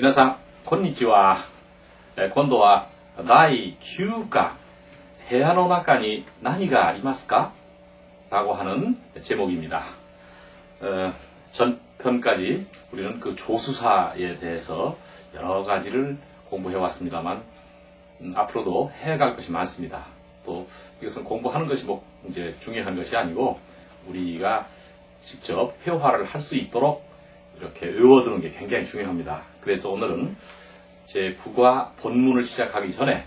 皆さん、こんにちは。今度は第9課、部屋の中に何がありますか? 라고 하는 제목입니다. 전 편까지 우리는 그 조수사에 대해서 여러 가지를 공부해 왔습니다만, 앞으로도 해갈 것이 많습니다. 또 이것은 공부하는 것이 뭐 이제 중요한 것이 아니고 우리가 직접 회화를 할 수 있도록 이렇게 외워두는 게 굉장히 중요합니다. 그래서 오늘은 제 9과 본문을 시작하기 전에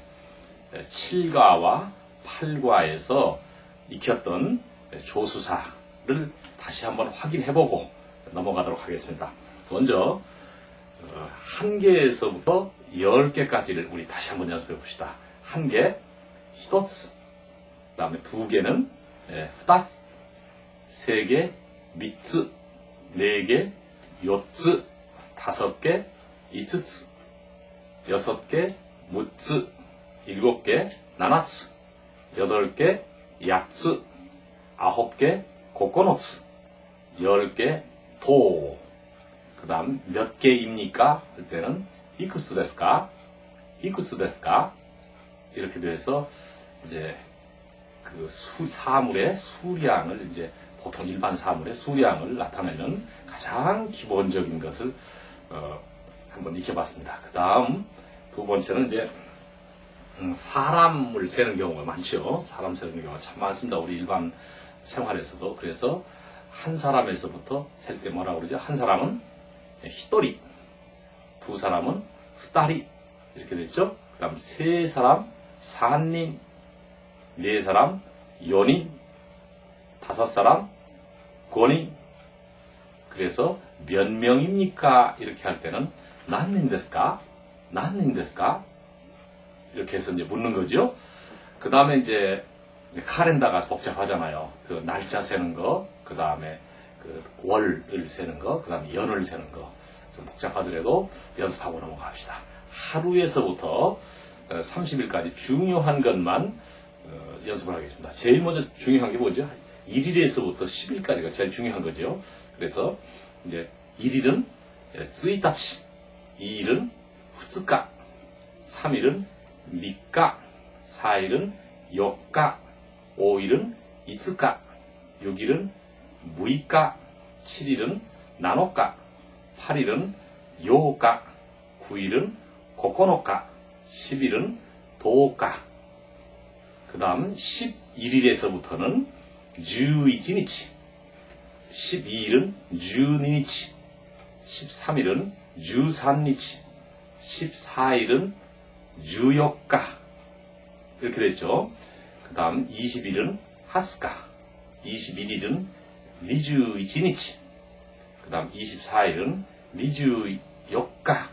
7과와 8과에서 익혔던 조수사를 다시 한번 확인해보고 넘어가도록 하겠습니다. 먼저 1개에서부터 10개까지를 우리 다시 한번 연습해 봅시다. 1개, 히토츠. 그 다음에 2개는 후다츠, 3개, 미츠, 4개, 요츠, 5개, 이츠츠, 6개, 무츠, 7개, 나나츠, 8개, 야츠, 9개, 고코노츠, 10개, 도. 그 다음 몇 개입니까? 할 때는 이쿠츠 데스까? 이쿠츠 데스까? 이렇게 돼서 이제 그 사물의 수량을 이제 보통 일반 사물의 수량을 나타내는 가장 기본적인 것을 한번 익혀봤습니다. 그 다음 두 번째는 이제 사람을 세는 경우가 많죠. 사람 세는 경우가 참 많습니다. 우리 일반 생활에서도. 그래서 한 사람에서부터 셀 때 뭐라고 그러죠? 한 사람은 히토리, 두 사람은 후다리 이렇게 됐죠. 그 다음 세 사람 산닌, 네 사람 요닌, 5사람 고닌. 그래서 몇 명입니까? 이렇게 할 때는 난닌 데스까? 난닌 데스까? 이렇게 해서 이제 묻는 거죠. 그 다음에 이제 카렌다가 복잡하잖아요. 그 날짜 세는 거, 그 다음에 그 월을 세는 거, 그 다음에 연을 세는 거. 좀 복잡하더라도 연습하고 넘어갑시다. 하루에서부터 30일까지 중요한 것만 연습을 하겠습니다. 제일 먼저 중요한 게 뭐죠? 1일에서부터 10일까지가 제일 중요한 거죠. 그래서 이제 1일은 쓰이타치, 2일은 후츠카, 3일은 미카, 4일은 요카, 5일은 이츠카, 6일은 무이카, 7일은 나노카, 8일은 요오카, 9일은 고코노카, 10일은 도오카. 그 다음 11일에서부터는 11니치, 12일은 12니치, 13일은 13니치, 14일은 14카 이렇게 됐죠. 그 다음 20일은 하스카, 21일은 21니치, 그 다음 24일은 24카,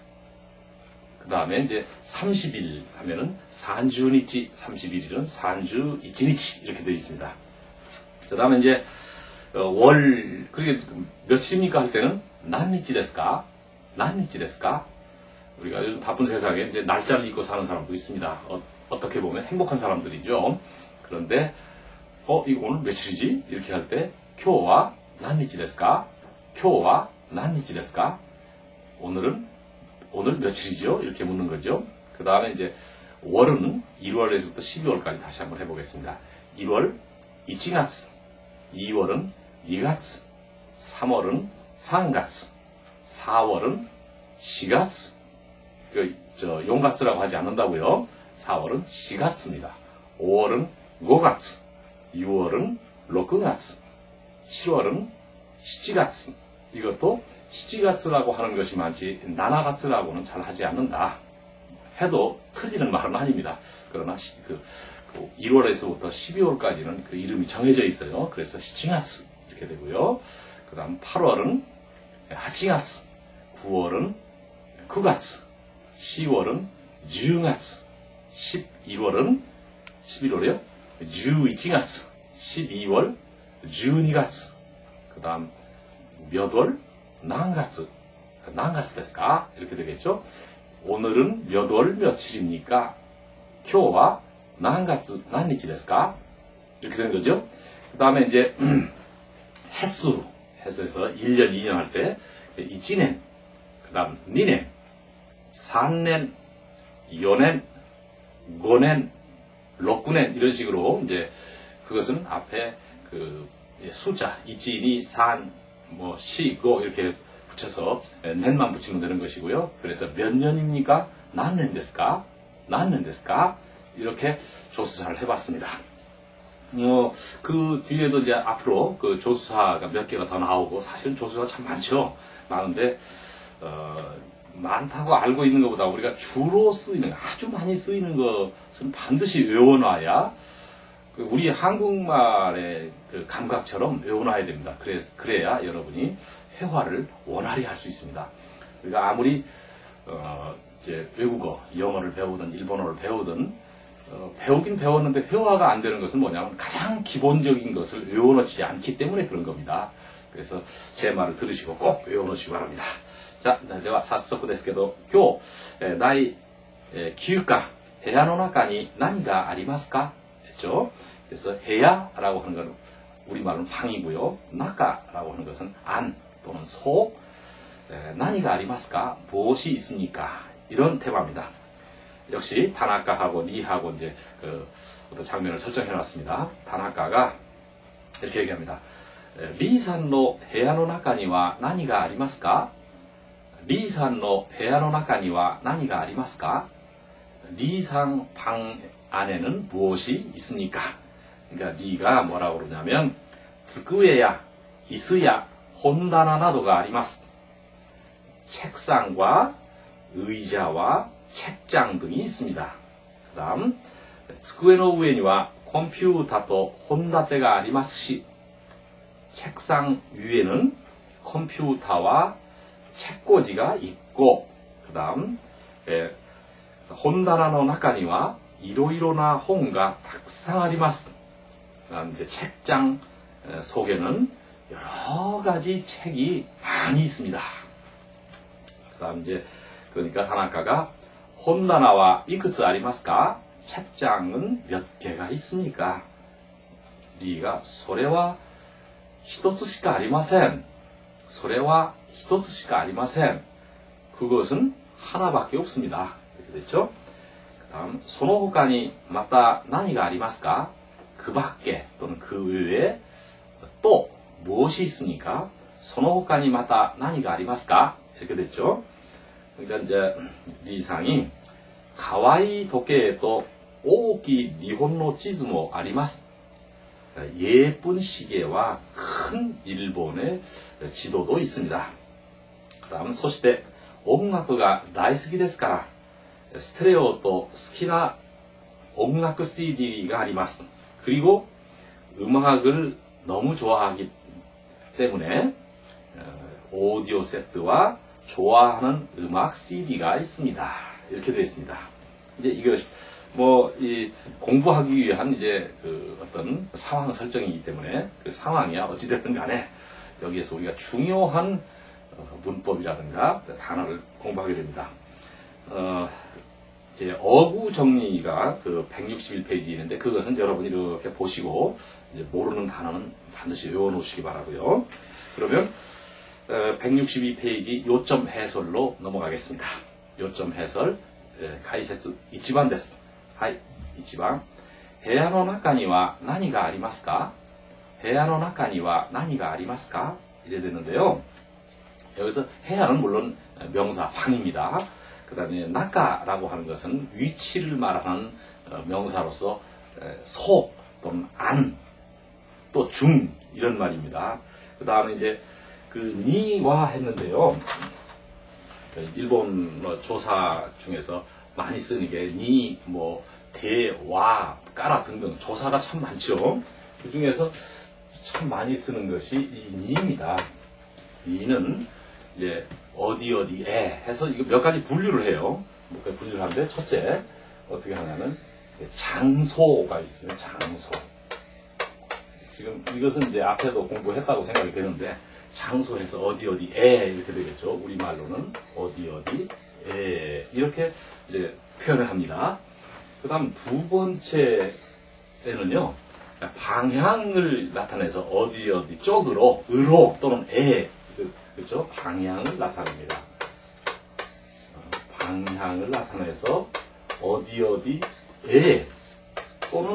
그 다음에 이제 30일 하면은 산주니치, 31일은 산주이치니치 이렇게 되어 있습니다. 그 다음에 이제 그게 며칠입니까 할 때는 난니치 데스까? 난니치 데스까? 우리가 요즘 바쁜 세상에 이제 날짜를 잊고 사는 사람도 있습니다. 어떻게 보면 행복한 사람들이죠. 그런데 이거 오늘 며칠이지? 이렇게 할 때 교와 난니치 데스까? 교와 난니치 데스까? 오늘 며칠이죠? 이렇게 묻는 거죠. 그 다음에 이제 월은 1월에서부터 12월까지 다시 한번 해보겠습니다. 1월 1月, 2월은 2月, 3월은 3月, 4월은 4月. 용가츠라고 하지 않는다고요. 4월은 4月입니다. 5월은 5月, 6월은 6月, 7월은 7月. 이것도 7月라고 하는 것이 많지 나나가츠라고는 잘 하지 않는다. 해도 틀리는 말은 아닙니다. 그러나 1월에서부터 12월까지는 그 이름이 정해져 있어요. 그래서 7月 이렇게 되고요. 그 다음 8월은 8月, 9월은 9月, 10월은 10月, 11월은 11월이요? 11月, 12월 12月. 그 다음 몇 월? 난가츠. 난가츠 데스까? 이렇게 되겠죠? 오늘은 몇 월 며칠입니까? 교와 난가츠 난니치 데스까? 이렇게 되는 거죠. 그 다음에 이제 횟수에서 1년, 2년 할 때 1년, 그 다음 2년, 3년, 4년, 5년, 6년 이런 식으로 이제 그것은 앞에 그 숫자, 1, 2, 3, 뭐 4, 5 이렇게 붙여서 년만 붙이면 되는 것이고요. 그래서 몇 년입니까?何年ですか? 何年ですか? 이렇게 조수사를 해봤습니다. 그 뒤에도 이제 앞으로 그 조수사가 몇 개가 더 나오고 사실은 조수사가 참 많죠. 많은데 많다고 알고 있는 것보다 우리가 주로 쓰이는 아주 많이 쓰이는 것은 반드시 외워놔야 우리 한국말의 그 감각처럼 외워놔야 됩니다. 그래야 여러분이 회화를 원활히 할 수 있습니다. 우리가 아무리 이제 외국어, 영어를 배우든 일본어를 배우든 배우긴 배웠는데 회화가 안 되는 것은 뭐냐면 가장 기본적인 것을 외워놓지 않기 때문에 그런 겁니다. 그래서 제 말을 들으시고 꼭 외워놓으시기 바랍니다. 자, では早速ですけど、今日第9課部屋の中に何がありますか? 했죠. 그래서 해야라고 하는 건 우리말은 방이고요. 나가라고 하는 것은 안 또는 속.何がありますか? 무엇이 있습니까? 이런 테마입니다. 역시 다나카하고 리하고 이제 그 어떤 장면을 설정해 놨습니다. 다나카가 이렇게 얘기합니다. 리산の 部屋の中には何がありますか? 리산の 部屋の中には何がありますか? 리상 방 안에는 무엇이 있습니까? 그러니까 리가 뭐라고 그러냐면 机や 이스야 혼다나 나도가 あります. 책상과 의자와 책장 등이 있습니다. 그 다음 机の上には 컴퓨터 또 혼다테가 ありますし 책상 위에는 컴퓨터와 책꽂이가 있고 그 다음 혼다나の中には 이로이로나 혼가 탁상 あります. 그 다음 이제 책장 속에는 여러 가지 책이 많이 있습니다. 그 다음 이제 그러니까 다나카가 혼다나와 이쿠츠 ありますか? 책장은 몇 개가 있습니까? 리가 それは一つしかありません. それは一つしかありません. 그것은 하나밖에 없습니다. 이렇게 됐죠? 다음 その他にまた何がありますか? 그 밖에 또는 그 외에 또 무엇이 있습니까? その他にまた何がありますか? 이렇게 됐죠? 그러니까 이제 리상이 可愛い時計と大きい日本の地図もあります. 예쁜 시계와 큰 일본의 지도도 있습니다. 그 다음 そして音楽が大好きですから 스테레오 또 好きな 音楽 CD가 あります. 그리고 음악을 너무 좋아하기 때문에 오디오 세트와 좋아하는 음악 CD가 있습니다. 이렇게 되어 있습니다. 이제 이것이 이 공부하기 위한 이제 그 어떤 상황 설정이기 때문에 그 상황이야 어찌됐든 간에 여기에서 우리가 중요한 문법이라든가 단어를 공부하게 됩니다. 이제 어구 정리가 그 161페이지 있는데 그것은 여러분이 이렇게 보시고 이제 모르는 단어는 반드시 외워놓으시기 바라고요. 그러면 162페이지 요점 해설로 넘어가겠습니다. 요점 해설解説 1番です. はい、1番. 部屋の中には何がありますか? 部屋の中には何がありますか? 이래 되는데요. 여기서 해야는 물론 명사 방입니다. 그 다음에 나카라고 하는 것은 위치를 말하는 명사로서 속 또는 안, 또 중 이런 말입니다. 그 다음에 이제 그 니와 했는데요. 일본 조사 중에서 많이 쓰는 게 니, 뭐 대, 와, 까라 등등 조사가 참 많죠. 그 중에서 참 많이 쓰는 것이 이 니입니다. 니는 이제 어디에 해서 이거 몇 가지 분류를 해요. 몇 가지 분류를 하는데 첫째 어떻게 하냐면 장소가 있어요. 장소. 지금 이것은 이제 앞에도 공부했다고 생각이 되는데 장소에서 어디에 이렇게 되겠죠. 우리말로는 어디에 이렇게 이제 표현을 합니다. 그 다음 두 번째에는요. 방향을 나타내서 어디 쪽으로 으로 또는 그렇죠? 방향을 나타냅니다. 방향 방향을 나타내서 어디 어디에 또는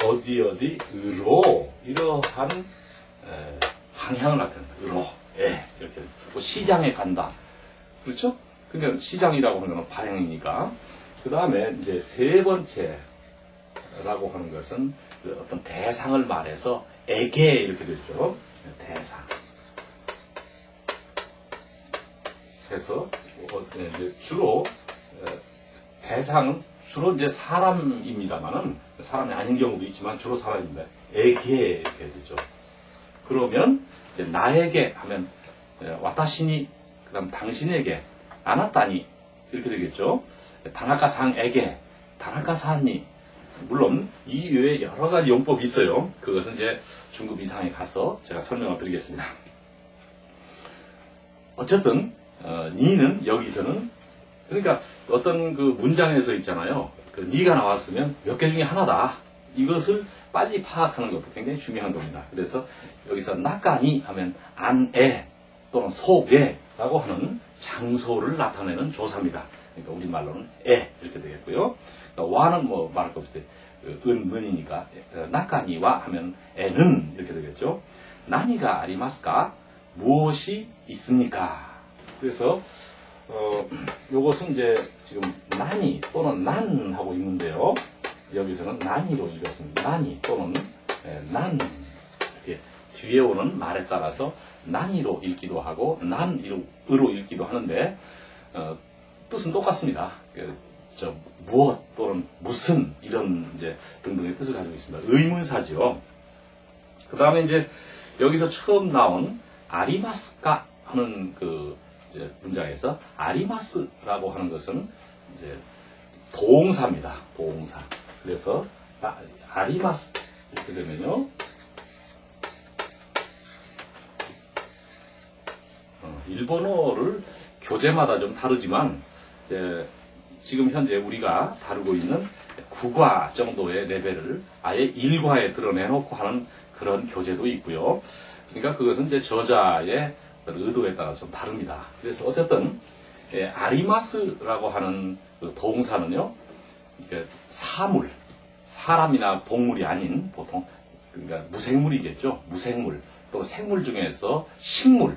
어디 어디로 이러한 방향을 나타낸다. 으로에 이렇게 뭐 시장에 간다. 그렇죠? 그러니까 시장이라고 하는 것은 발행이니까. 그 다음에 이제 세 번째라고 하는 것은 그 어떤 대상을 말해서 에게 이렇게 되죠. 대상. 그래서 이제 주로 대상은 주로 이제 사람입니다만은 사람이 아닌 경우도 있지만 주로 사람입니다. 에게 이렇게 되죠. 그러면 이제 나에게 하면 와타시니 그다음 당신에게 아나타니 이렇게 되겠죠. 다나카상에게 다나카산니 물론 이 외에 여러 가지 용법이 있어요. 그것은 이제 중급 이상에 가서 제가 설명을 드리겠습니다. 어쨌든 니는 여기서는 그러니까 어떤 그 문장에서 있잖아요. 그 니가 나왔으면 몇 개 중에 하나다. 이것을 빨리 파악하는 것도 굉장히 중요한 겁니다. 그래서 여기서 나까니 하면 안에 또는 속에라고 하는 장소를 나타내는 조사입니다. 그러니까 우리말로는 에 이렇게 되겠고요. 그러니까 와는 뭐 말할 것 없이 은이니까 나까니와 하면 에는 이렇게 되겠죠. 나니가 아리마스까? 무엇이 있습니까? 그래서 요것은 이제 지금 나니 또는 난 하고 있는데요. 여기서는 나니로 읽었습니다. 나니 또는 난 이렇게 뒤에 오는 말에 따라서 나니로 읽기도 하고 난으로 읽기도 하는데 뜻은 똑같습니다. 무엇 또는 무슨 이런 이제 등등의 뜻을 가지고 있습니다. 의문사죠. 그 다음에 이제 여기서 처음 나온 아리마스까 하는 그 이제 문장에서 아리마스라고 하는 것은 이제 동사입니다. 동사. 그래서 아리마스 이렇게 되면요. 일본어를 교재마다 좀 다르지만 지금 현재 우리가 다루고 있는 국어 정도의 레벨을 아예 일과에 드러내놓고 하는 그런 교재도 있고요. 그러니까 그것은 이제 저자의 의도에 따라 좀 다릅니다. 그래서 어쨌든 아리마스라고 하는 그 동사는요, 사물, 사람이나 동물이 아닌 보통 그러니까 무생물이겠죠. 무생물 또 생물 중에서 식물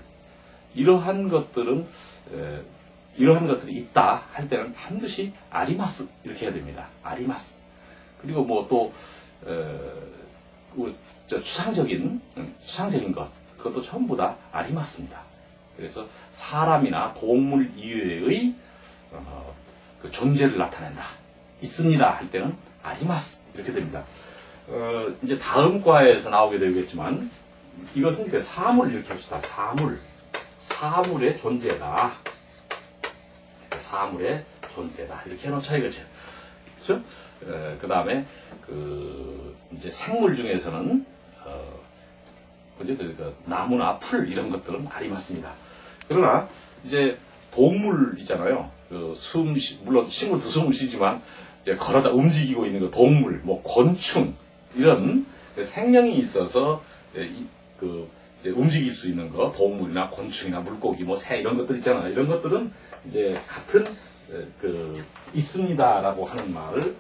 이러한 것들이 있다 할 때는 반드시 아리마스 이렇게 해야 됩니다. 아리마스. 그리고 뭐 또 추상적인 것 그것도 전부 다 아리마스입니다. 그래서 사람이나 동물 이외의 그 존재를 나타낸다. 있습니다 할 때는 아리마스 이렇게 됩니다. 이제 다음 과에서 나오게 되겠지만 이것은 그 사물 이렇게 합시다. 사물의 존재다. 사물의 존재다. 이렇게 해놓자 이거죠. 그렇죠? 그 다음에 이제 생물 중에서는 그 나무나 풀 이런 것들은 아리마스입니다. 그러나 이제 동물 있잖아요. 물론 식물도 숨을 쉬지만 이제 걸어다 움직이고 있는 그 동물, 뭐 곤충 이런 생명이 있어서 이제 움직일 수 있는 거, 동물이나 곤충이나 물고기, 뭐 새 이런 것들 있잖아요. 이런 것들은 이제 같은 있습니다라고 하는 말을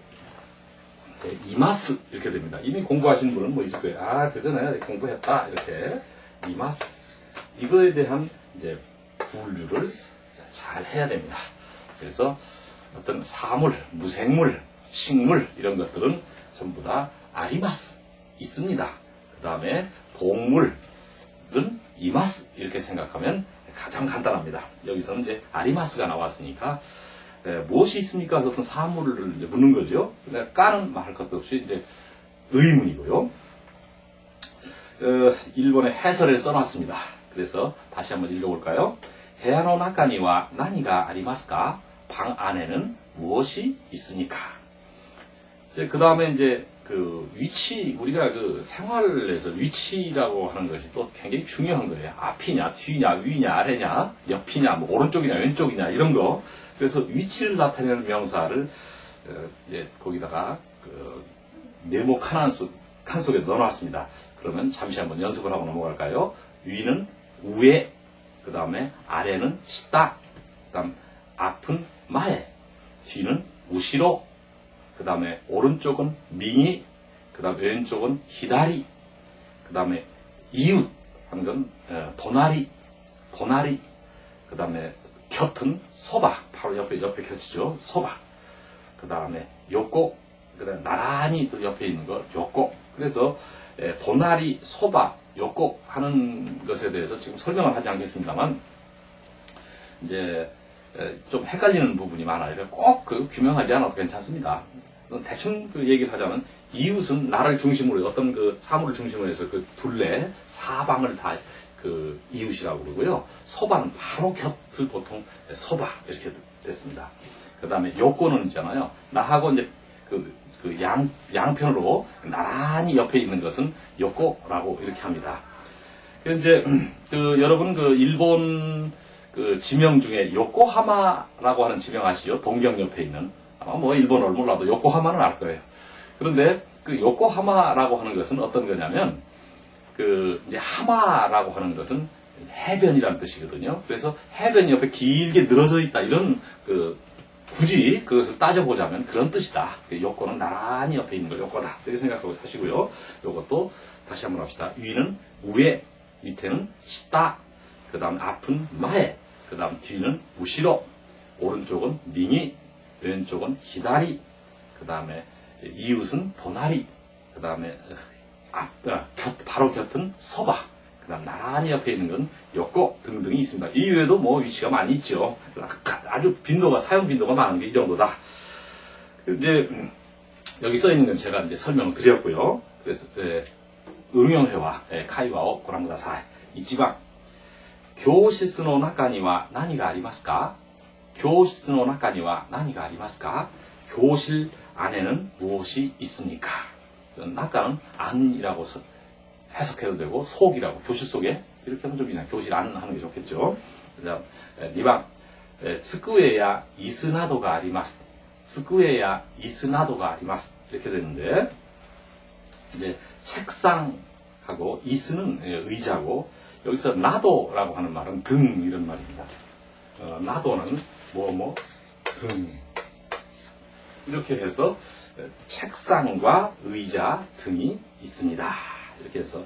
이마스 이렇게 됩니다. 이미 공부하신 분은 뭐 있을 거예요. 아, 그전에 공부했다 이렇게 이마스 이거에 대한 이제 분류를 잘 해야 됩니다. 그래서 어떤 사물, 무생물, 식물 이런 것들은 전부 다 아리마스 있습니다. 그 다음에 동물은 이마스 이렇게 생각하면 가장 간단합니다. 여기서는 이제 아리마스가 나왔으니까 무엇이 있습니까? 어떤 사물을 이제 묻는 거죠. 까는 말할 것도 없이 이제 의문이고요. 일본의 해설을 써놨습니다. 그래서 다시 한번 읽어볼까요? 해야노 나카니와 나니가 아리마스까? 방 안에는 무엇이 있습니까? 그 다음에 이제 위치, 우리가 생활에서 위치라고 하는 것이 또 굉장히 중요한 거예요. 앞이냐, 뒤냐, 위냐, 아래냐, 옆이냐, 뭐 오른쪽이냐, 왼쪽이냐, 이런 거. 그래서 위치를 나타내는 명사를, 이제 거기다가, 네모 칸 속에 넣어놨습니다. 그러면 잠시 한번 연습을 하고 넘어갈까요? 위는 우에, 그 다음에 아래는 시다, 그 다음 앞은 마에, 뒤는 우시로, 그 다음에 오른쪽은 미니, 그 다음에 왼쪽은 히다리, 그 다음에 이웃 하는 건 도나리, 그 다음에 곁은 소바, 바로 옆에 곁이죠. 소바. 그 다음에 요코, 그 다음에 나란히 또 옆에 있는 거 요코. 그래서 도나리, 소바, 요코 하는 것에 대해서 지금 설명을 하지 않겠습니다만, 이제 좀 헷갈리는 부분이 많아요. 꼭 그 규명하지 않아도 괜찮습니다. 대충 그 얘기를 하자면, 이웃은 나를 중심으로 어떤 그 사물을 중심으로 해서 그 둘레 사방을 다 그 이웃이라고 그러고요. 소바는 바로 곁을 보통 소바 이렇게 됐습니다. 그 다음에 요코는 있잖아요. 나하고 이제 양편으로 나란히 옆에 있는 것은 요코라고 이렇게 합니다. 그래서 이제 여러분 그 일본 그 지명 중에 요코하마라고 하는 지명 아시죠? 동경 옆에 있는, 아마 뭐 일본어를 몰라도 요코하마는 알 거예요. 그런데 그 요코하마라고 하는 것은 어떤 거냐면, 이제 하마라고 하는 것은 해변이라는 뜻이거든요. 그래서 해변이 옆에 길게 늘어져 있다, 이런 굳이 그것을 따져보자면 그런 뜻이다. 요코는 나란히 옆에 있는 거 요코다, 이렇게 생각하고 하시고요. 요것도 다시 한번 합시다. 위는 우에, 밑에는 시다, 그 다음 앞은 마에, 그 다음 뒤는 우시로, 오른쪽은 미니, 왼쪽은 히다리, 그 다음에 이웃은 도나리, 그 다음에 바로 곁은 소바, 그 다음 나란히 옆에 있는 건 요코 등등이 있습니다. 이 외에도 뭐 위치가 많이 있죠. 아주 사용 빈도가 많은 게 이 정도다. 이제 여기 써 있는 건 제가 이제 설명을 드렸고요. 그래서 응용회화 카이와오 고란쿠다사이. 이치방 교실の中には何がありますか? 교실の中には何がありますか? 교실 안에는 무엇이 있습니까? 나가는 안이라고 해석해도 되고, 속이라고, 교실 속에 이렇게 하면 좀 이상, 교실 안 하는 게 좋겠죠. 그다음 2번 机や椅子などがあります. 机や椅子などがあります. 이렇게 되는데, 이제 책상하고 이스는 의자고, 여기서 나도라고 하는 말은 등, 이런 말입니다. 나도는 등, 이렇게 해서 책상과 의자 등이 있습니다. 이렇게 해서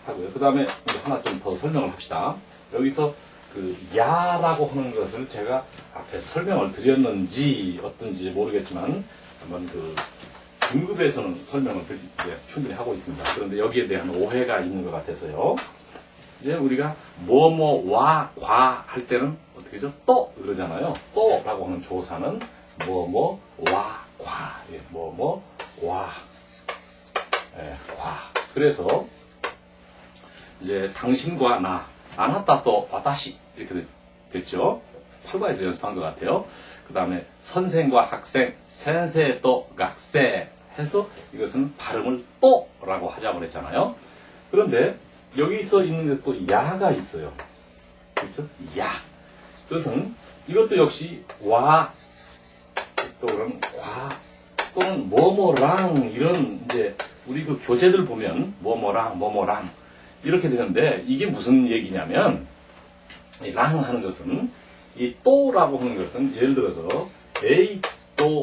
하고요. 그 다음에 하나 좀 더 설명을 합시다. 여기서 야라고 하는 것을 제가 앞에 설명을 드렸는지 어떤지 모르겠지만, 한번 중급에서는 설명을 충분히 하고 있습니다. 그런데 여기에 대한 오해가 있는 것 같아서요. 이제 우리가 와, 과 할 때는 어떻게 하죠? 또 그러잖아요. 또라고 하는 조사는 와, 과, 와, 과. 그래서 이제 당신과 나, 아나타 또 와타시 이렇게 됐죠. 8과에서 연습한 것 같아요. 그 다음에 선생과 학생, 센세 또 학생 해서 이것은 발음을 또라고 하자고 그랬잖아요. 그런데 여기서 있는 것도 야가 있어요. 그렇죠? 야. 그것은 이것도 역시 와, 또는 과, 또는 뭐뭐랑 이런 이제 우리 그 교재들 보면 뭐뭐랑 이렇게 되는데, 이게 무슨 얘기냐면, 이 랑 하는 것은 이 또라고 하는 것은 예를 들어서 A 또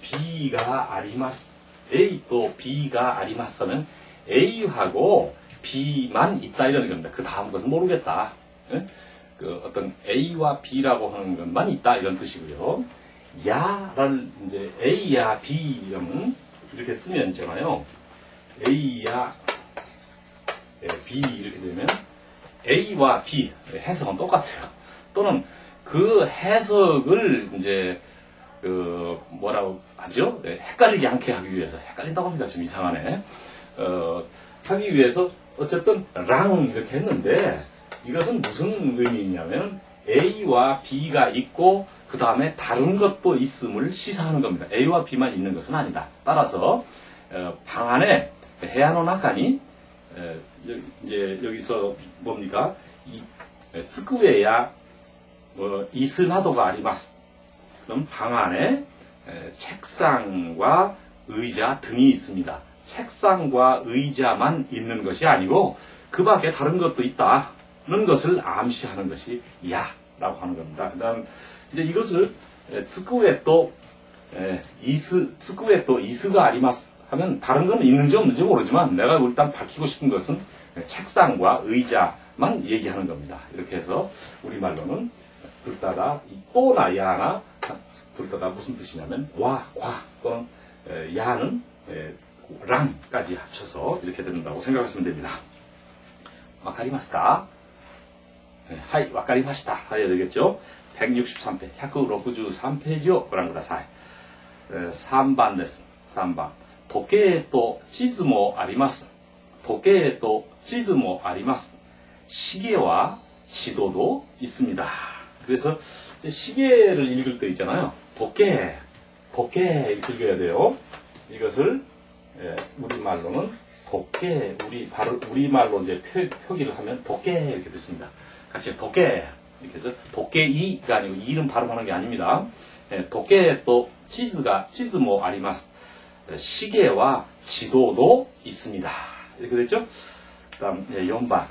B가 아리마스, A 또 B가 아리마스 하면 A하고 B만 있다 이런 겁니다. 그 다음 것은 모르겠다. 어떤 A와 B라고 하는 것만 있다 이런 뜻이고요. 야를 이제 A야 B 이러면 이렇게 쓰면 있잖아요. A야 B 이렇게 되면 A와 B 해석은 똑같아요. 또는 그 해석을 이제 뭐라고 하죠? 헷갈리지 않게 하기 위해서, 헷갈린다고 합니다. 좀 이상하네. 하기 위해서 어쨌든 랑 이렇게 했는데, 이것은 무슨 의미냐면 A와 B가 있고 그 다음에 다른 것도 있음을 시사하는 겁니다. A와 B만 있는 것은 아니다. 따라서 방 안에 해안의 나카니 이제 여기서 뭡니까? 스쿠에야 이스 나도가 아리마스. 그럼 방 안에 책상과 의자 등이 있습니다. 책상과 의자만 있는 것이 아니고 그 밖에 다른 것도 있다는 것을 암시하는 것이 야라고 하는 겁니다. 그다음 이제 이것을 스쿠에 또 이스, 스쿠에 또 이스가 아리마스 하면 다른 건 있는지 없는지 모르지만 내가 일단 밝히고 싶은 것은 책상과 의자만 얘기하는 겁니다. 이렇게 해서 우리말로는 들다가 또나 야나 들다가 무슨 뜻이냐면 와, 과 또는 야는 랑까지 합쳐서 이렇게 된다고 생각하시면 됩니다. わかりますか?はい、わかりました。はい、되겠죠? 163페이지, 163페이지を ご覧ください。3番です。3番。時計と地図もあります。時計と地図もあります。시계와 지도도 있습니다. 그래서 시계를 읽을 때 있잖아요. 도깨 이렇게 읽어야 돼요. 이것을 우리말로는 도깨, 우리말로 이제 표기를 하면 도깨 이렇게 됐습니다. 같이 도깨 이렇게 해서 도깨이가 아니고 이름 발음하는 게 아닙니다. 도깨 또 치즈모 아리마스. 시계와 지도도 있습니다. 이렇게 됐죠? 그 다음 4번.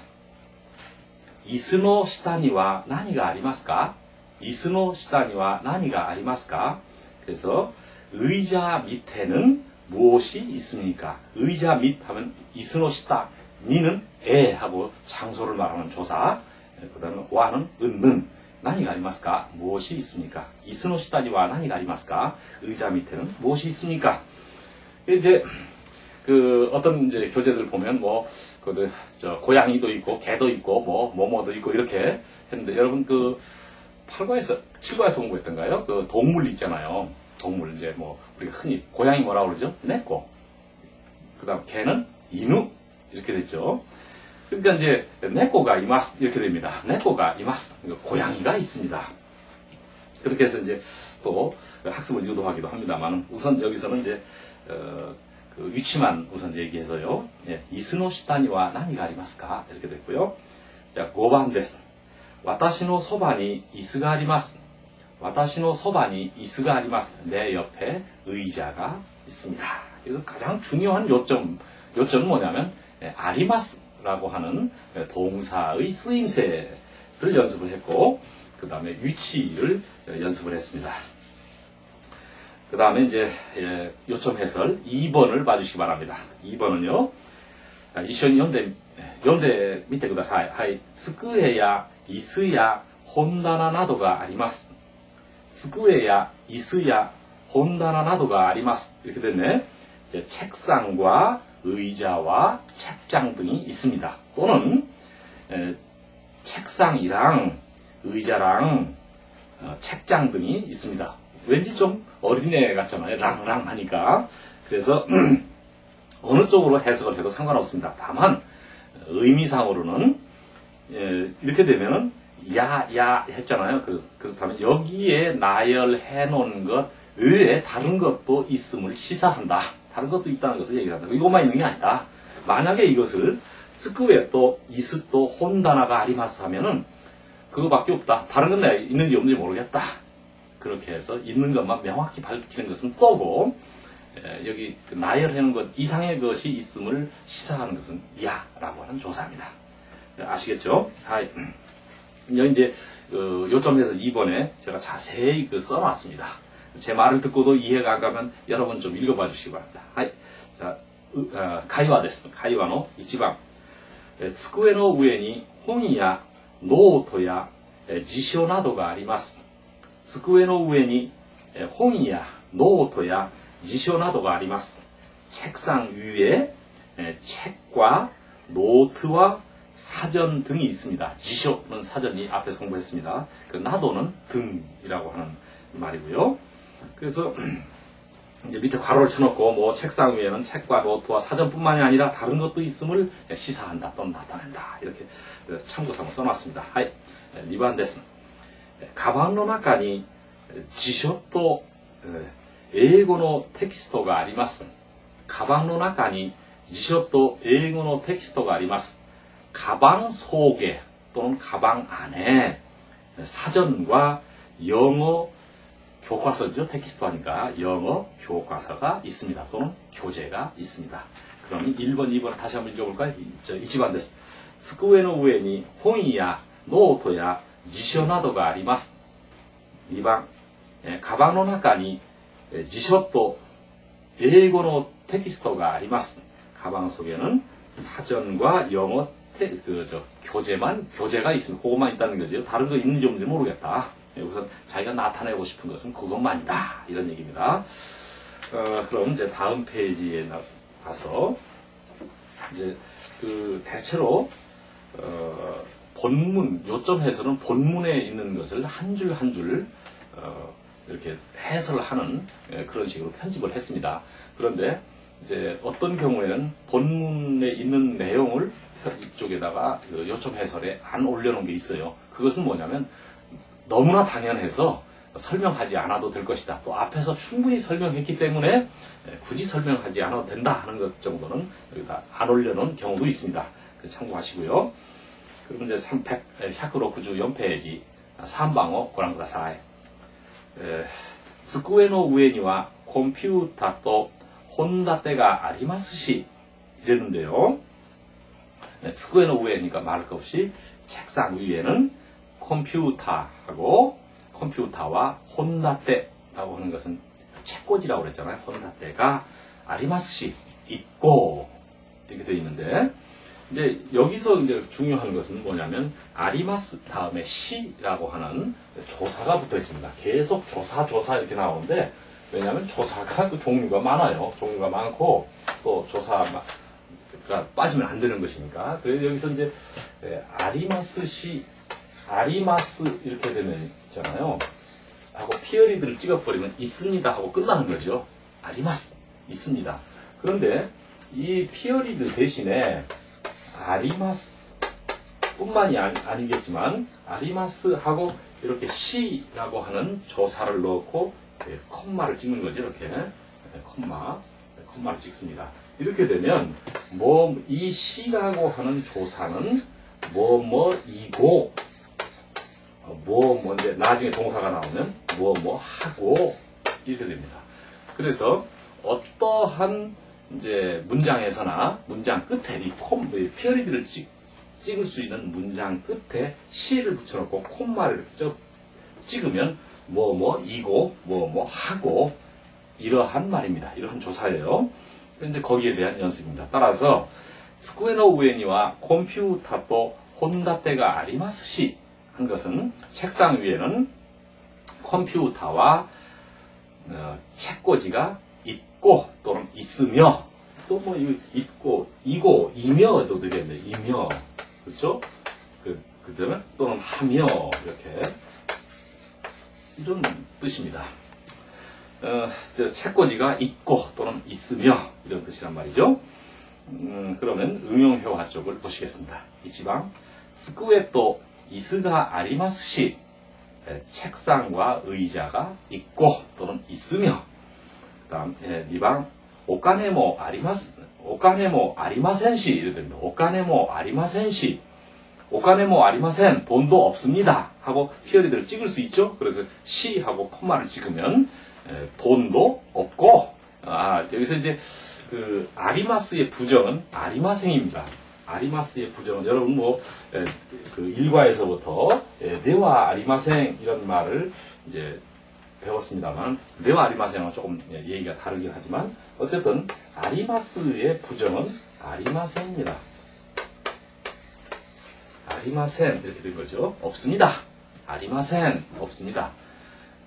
이스노 시타니와 나니가 아리마스까? 이스노 시타니와 나니가 아리마스까? 그래서 의자 밑에는 무엇이 있습니까? 의자 밑 하면 이스노 시타, 니는 에 하고 장소를 말하는 조사. 그 다음에 와는 은는. 나니가 아리마스까? 무엇이 있습니까? 이스노 시타니와 나니가 아리마스까? 의자 밑에는 무엇이 있습니까? 이제 어떤 이제 교재들 보면 고양이도 있고 개도 있고 뭐뭐도 있고 이렇게 했는데 여러분 8과에서 7과에서 공부했던가요? 동물 있잖아요. 동물 이제 우리가 흔히 고양이 뭐라고 그러죠? 네꼬. 그다음 개는 이누 이렇게 됐죠. 그러니까 이제 네꼬가 이마스 이렇게 됩니다. 네꼬가 이마스. 고양이가 있습니다. 그렇게 해서 이제 또 학습을 유도하기도 합니다만 우선 여기서는 이제 위치만 우선 얘기해서요. 이스노 시타니와 나니가 아리마스까? 이렇게 됐고요. 자, 5번です. 私のそばに椅子があります. 私のそばに椅子があります. 내 옆에 의자가 있습니다. 그래서 가장 중요한 요점은 뭐냐면 아리마스라고 하는 동사의 쓰임새를 연습을 했고 그 다음에 위치를 연습을 했습니다. 그 다음에 이제 요점 해설 2번을 봐주시기 바랍니다. 2번은요. 一緒に読んでみてください。はい。机や椅子や本棚などがあります。机や椅子や本棚などがあります. 이렇게 됐네. 이제 책상과 의자와 책장 등이 있습니다. 또는 책상이랑 의자랑 책장 등이 있습니다. 왠지 좀 어린애 같잖아요. 랑랑 하니까. 그래서 어느 쪽으로 해석을 해도 상관없습니다. 다만 의미상으로는 이렇게 되면은 야 했잖아요. 그렇다면 여기에 나열해 놓은 것 외에 다른 것도 있음을 시사한다. 다른 것도 있다는 것을 얘기한다. 이것만 있는 게 아니다. 만약에 이것을 스쿠에 또 이스 또 혼다나가 아리마스 하면은 그거밖에 없다. 다른 건 내가 있는지 없는지 모르겠다. 그렇게 해서 있는 것만 명확히 밝히는 것은 또고 여기 나열하는 것 이상의 것이 있음을 시사하는 것은 야라고 하는 조사입니다. 아시겠죠? 여기 이제 요점에서 2번에 제가 자세히 써놨습니다. 제 말을 듣고도 이해가 안 가면 여러분 좀 읽어봐 주시기 바랍니다. 자, 가이와です. 가이와의 1番. 机の上に本やノートや辞書などがあります。机の上に本やノートや辞書などがあります. 책상 위에 책과 노트와 사전 등이 있습니다. 지쇼는 사전이 앞에서 공부했습니다. 나도는 등이라고 하는 말이고요. 그래서 이제 밑에 괄호를 쳐놓고 책상 위에는 책과 노트와 사전뿐만이 아니라 다른 것도 있음을 시사한다 또는 나타낸다 이렇게 참고삼아 써놨습니다. 2番です. 가방の中に辞書と英語のテキストがあります. 가방の中に辞書と英語のテキストがあります. 가방 속에 또는 가방 안에 사전과 영어 교과서죠. 텍스트 하니까 영어 교과서가 있습니다. 또는 교재가 있습니다. 그럼 1번, 2번 다시 한번 읽어볼까요? 1番です. 机の上に本やノートや辞書などがあります. 2番. 가방の中に 지셔또 일본어 텍스트가 あります. 가방 속에는 사전과 영어 교재가 있습니다. 그것만 있다는 거죠. 다른 거 있는지 없는지 모르겠다. 우선 자기가 나타내고 싶은 것은 그것만이다. 이런 얘기입니다. 그럼 이제 다음 페이지에 가서 이제 대체로 본문 요점에서는 본문에 있는 것을 한 줄 한 줄 이렇게 해설을 하는 그런 식으로 편집을 했습니다. 그런데 이제 어떤 경우에는 본문에 있는 내용을 이쪽에다가 요점 해설에 안 올려놓은 게 있어요. 그것은 뭐냐면 너무나 당연해서 설명하지 않아도 될 것이다. 또 앞에서 충분히 설명했기 때문에 굳이 설명하지 않아도 된다 하는 것 정도는 여기다 안 올려놓은 경우도 있습니다. 참고하시고요. 그럼 이제 164ページ3番をご覧ください。机の上にはコンピューターと本立てがありますし 이랬는데요.机の 위에니까 말할 것 없이 책상 위에는 컴퓨터하고 컴퓨터와 혼다테라고 하는 것은 책꽂이라고 그랬잖아요. 혼다테가 아리마스시 있고 이렇게 되어 있는데 이제 여기서 이제 중요한 것은 뭐냐면 아리마스 다음에 시라고 하는 조사가 붙어 있습니다. 계속 조사 이렇게 나오는데 왜냐하면 조사가 그 종류가 많아요. 종류가 많고 또 조사가 빠지면 안 되는 것이니까. 그래서 여기서 이제 아리마스 시 아리마스 이렇게 되면 있잖아요. 하고 피어리드를 찍어버리면 있습니다 하고 끝나는 거죠. 아리마스 있습니다. 그런데 이 피어리드 대신에 아리마스 뿐만이 아니겠지만 아리마스 하고 이렇게 시라고 하는 조사를 넣고 콤마를 찍는 거죠. 이렇게 콤마를 찍습니다. 이렇게 되면 이 시라고 하는 조사는 뭐뭐이고 이제 나중에 동사가 나오면 하고 이렇게 됩니다. 그래서 어떠한 이제 문장에서나 문장 끝에 피어리드를 찍을 수 있는 문장 끝에 시를 붙여놓고 콤마를 찍으면 이고 하고 이러한 말입니다. 이러한 조사예요. 이제 거기에 대한 연습입니다. 따라서 机の上にはコンピュータと本立てがありますし한 것은 책상 위에는 컴퓨터와 책꽂이가 있고 또는 있으며 또 있고 이고 이며도 되겠네요. 이며 그렇죠? 그다음에 또는 하며 이렇게 이런 뜻입니다. 책꽂이가 있고 또는 있으며 이런 뜻이란 말이죠. 그러면 응용회화 쪽을 보시겠습니다. 이지방 스쿠에또 이스가 아리마스시 책상과 의자가 있고 또는 있으며 그다음 2번 오카네모 아리마센시 이렇게 됩니다. 오카네모 아리마센시 오카네모 아리마센 돈도 없습니다 하고 피어리드를 찍을 수 있죠. 그래서 시 하고 콤마를 찍으면 돈도 없고 여기서 이제 그 아리마스의 부정은 아리마생입니다. 아리마스의 부정은 여러분 그 일과에서부터 네와 아리마생 이런 말을 이제 배웠습니다만 네와 아리마생은 조금 얘기가 다르긴 하지만 어쨌든 아리마스의 부정은 아리마생입니다. 아리마센 이렇게 된 거죠. 없습니다. 아리마센 없습니다.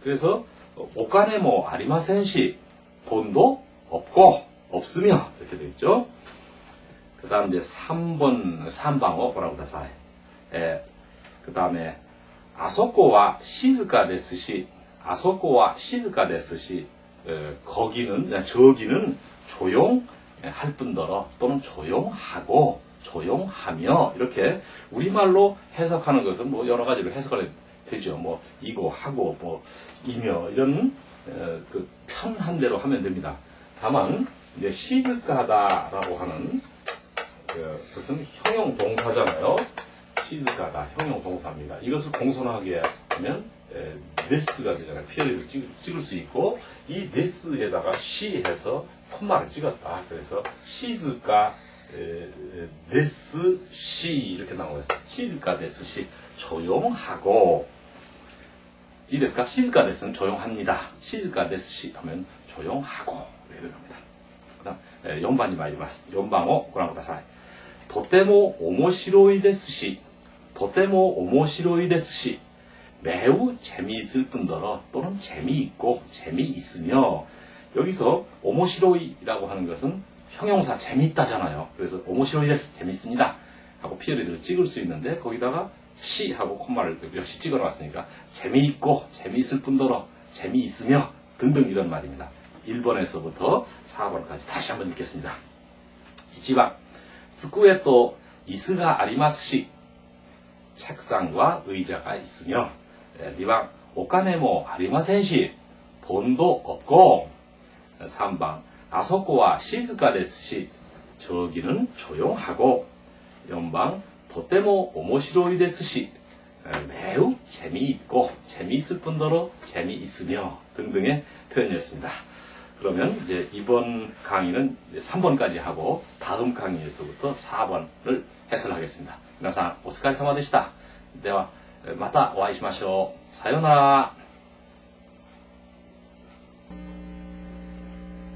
그래서 오카네모 아리마센시 돈도 없고 없으며 이렇게 되어 있죠. 그 다음 이제 3방어 뭐라고 다사이. 그 다음에 아소코와 시즈카 데스시 아소코와 시즈카 데스시 저기는 조용할 뿐더러 또는 조용하고 조용하며 이렇게 우리말로 해석하는 것은 여러 가지로 해석을 되죠. 이고 하고 이며 이런 그 편한 대로 하면 됩니다. 다만 이제 시즈카다라고 하는 그것은 형용 동사잖아요. 시즈카다 형용 동사입니다. 이것을 공손하게 하면 네스가 되잖아요. 피어리를 찍을 수 있고 이 네스에다가 시 해서 콤마를 찍었다. 그래서 시즈카 네스 시 이렇게 나오요. 시즈카 네스 시 조용하고 いいですか? 시즈카 데스는 조용합니다. 시즈카 데스시 하면 조용하고 이렇게 됩니다. 그다음 4번に参ります. 4번をご覧ください. とても面白いですし, とても面白いですし, 매우 재미있을 뿐더러 또는 재미있고 재미있으며. 여기서 오모시로이라고 하는 것은 형용사 재미있다잖아요. 그래서 오모시로이 데스 재밌습니다 하고 피어리드를 찍을 수 있는데 거기다가 시 하고 콤마를 역시 찍어놨으니까 재미있고 재미있을 뿐더러 재미있으며 등등 이런 말입니다. 1번에서부터 4번까지 다시 한번 읽겠습니다. 1번 机と椅子がありますし 책상과 의자가 있으며. 2번 お金もありませんし 돈도 없고. 3번 あそこは静かですし 저기는 조용하고. 4번 とても面白いですし 매우 재미있고 재미있을 뿐더러 재미있으며 등등의 표현이었습니다. 그러면 이제 이번 강의는 3번까지 하고 다음 강의에서부터 4번을 해설하겠습니다.皆さんお疲れ様でした。ではまたお会いしましょう。さようなら。